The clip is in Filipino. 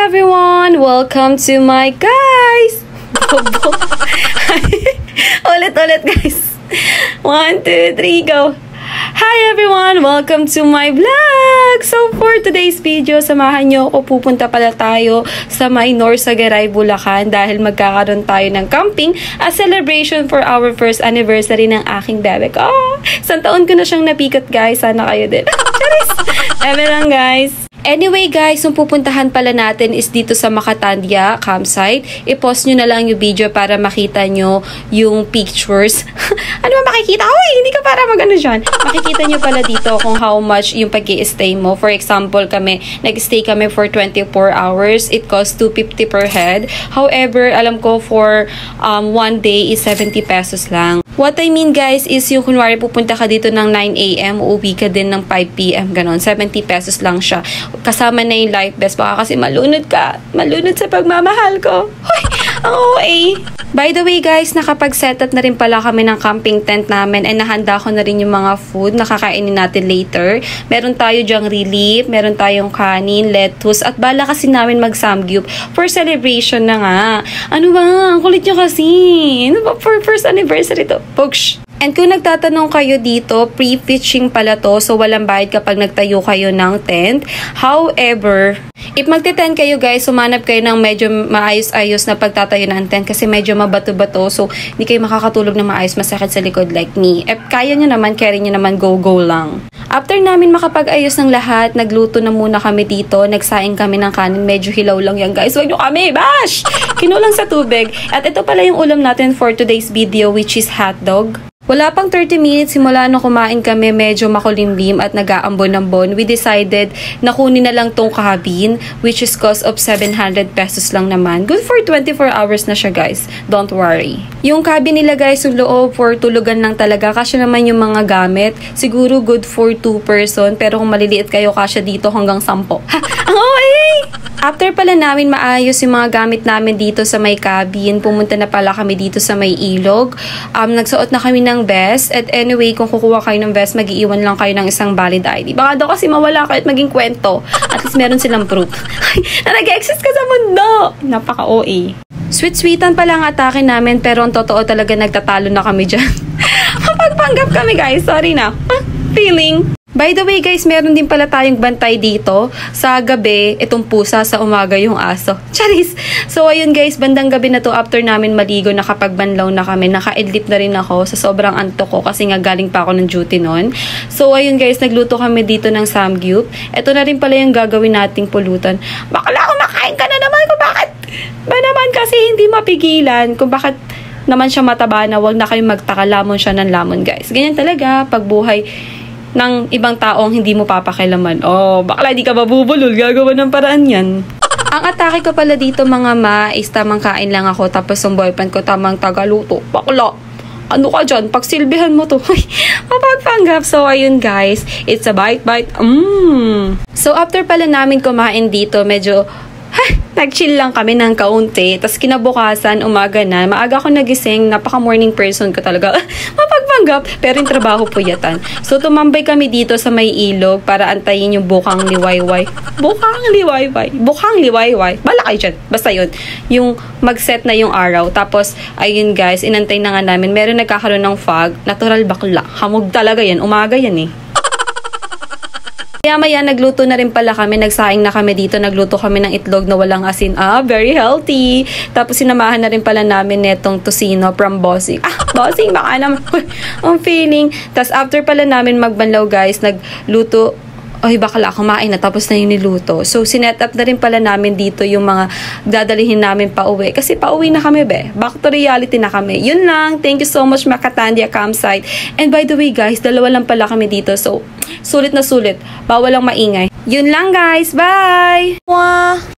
everyone! Welcome to my guys! Ulit guys. 1, 2, 3, go! Hi everyone! Welcome to my vlog! So for today's video, samahan nyo ako. Pupunta pala tayo sa may Norsagaray, Bulacan dahil magkakaroon tayo ng camping as celebration for our first anniversary ng aking bebe ko. Isang taon ko na siyang napikat guys. Sana kayo din. Charis! Eme lang guys. Anyway guys, yung pupuntahan pala natin is dito sa Macatandya campsite. I-post nyo na lang yung video para makita nyo yung pictures. Ano ba makikita? Uy, hindi ka para magano dyan. Makikita nyo pala dito kung how much yung pag-i-stay mo. For example, nag-stay kami for 24 hours. It costs 250 per head. However, alam ko for one day is 70 pesos lang. What I mean guys is yung kunwari pupunta ka dito ng 9 AM, uuwi ka din ng 5 PM, ganon. 70 pesos lang siya. Kasama na yung life vest. Baka kasi malunod ka. Malunod sa pagmamahal ko. Hoy, ang OA. By the way guys, nakapag-set up na rin pala kami ng camping tent namin and nahanda ko na rin yung mga food na kakainin natin later. Meron tayo dyang relief, meron tayong kanin, lettuce, at bala kasi namin mag-samgyup for celebration na nga. Ano ba? Ang kulit nyo kasi. Ano ba for first anniversary to? Pogsh! And kung nagtatanong kayo dito, pre-pitching pala to, so walang bayad kapag nagtayo kayo ng tent. However, if magte-tent kayo guys, sumanap kayo ng medyo maayos-ayos na pagtatayo ng tent kasi medyo mabato-bato, so hindi kayo makakatulog na maayos, masakit sa likod like me. If kaya nyo naman, carry nyo naman, go lang. After namin makapag-ayos ng lahat, nagluto na muna kami dito, nagsaing kami ng kanin, medyo hilaw lang yan guys, wag nyo kami, bash! Kinulang sa tubig. At ito pala yung ulam natin for today's video, which is hotdog. Wala pang 30 minutes simula nung kumain kami, medyo makulimlim at nag-aambon-ambon. We decided na kunin na lang tong cabin, which is cost of 700 pesos lang naman. Good for 24 hours na siya guys. Don't worry. Yung cabin nila guys, yung loob for tulugan lang talaga. Kasya naman yung mga gamit. Siguro good for 2 person. Pero kung maliliit kayo, kasya dito hanggang 10. Ha! Ang OA! After pala namin maayos yung mga gamit namin dito sa may cabin, pumunta na pala kami dito sa may ilog. Nagsuot na kami ng vest. At anyway, kung kukuha kayo ng vest, mag-iiwan lang kayo ng isang valid ID. Baka daw kasi mawala kayo at maging kwento. At least meron silang proof. Na nag-exist ka sa mundo! Napaka-OA. Sweet-sweetan pala ang atake namin, pero ang totoo talaga nagtatalo na kami dyan. Mapagpanggap kami guys. Sorry na. Feeling. By the way guys, meron din pala tayong bantay dito. Sa gabi, itong pusa, sa umaga yung aso. Charis! So ayun guys, bandang gabi na to after namin maligo, nakapagbanlaw na kami. Naka-idlip na rin ako sa sobrang antok ko kasi nga galing pa ako ng duty noon. So ayun guys, nagluto kami dito ng samgyup. Ito na rin pala yung gagawin nating pulutan. Bakla, kumakain ka na naman kung bakit ba naman kasi hindi mapigilan kung bakit naman siya mataba na. Wag na kayong magtaka, lamon siya ng lamon guys. Ganyan talaga pagbuhay ng ibang taong hindi mo papakilaman. Oh, bakla di ka mabubulol, gagawa ng paraan yan. Ang atake ko pala dito mga ma is tamang kain lang ako, tapos yung boyfriend ko tamang tagaluto. Bakla, ano ka dyan? Pagsilbihan mo to. Mapagpanggap. So ayun guys, it's a bite. So after pala namin kumain dito, medyo nag-chill lang kami ng kaunti. Tapos kinabukasan, umaga na. Maaga ako nagising. Napaka-morning person ko talaga. Mapagpanggap. Pero yung trabaho puyatan. So, tumambay kami dito sa may ilog para antayin yung bukang liwayway. Bukang liwayway. Bala kayo dyan. Basta yun. Yung mag-set na yung araw. Tapos, ayun guys, inantay na nga namin. Meron nagkakaroon ng fog. Natural bakla. Hamog talaga yan. Umaga yan eh. Maya nagluto na rin pala kami, nagsaing na kami dito, nagluto kami ng itlog na walang asin. Very healthy. Tapos sinamahan na rin pala namin netong tocino from Bossing. Bossing, baka naman. Ang feeling. Tapos after pala namin magbanlaw guys, nagluto. Ay, bakla, kumain na, tapos na yung niluto. So, sinet up na rin pala namin dito yung mga dadalihin namin pa uwi. Kasi pa uwi na kami, be. Back to reality na kami. Yun lang. Thank you so much, Macatandya campsite. And by the way, guys, dalawa lang pala kami dito. So, sulit na sulit. Bawal lang maingay. Yun lang, guys. Bye! Mwah!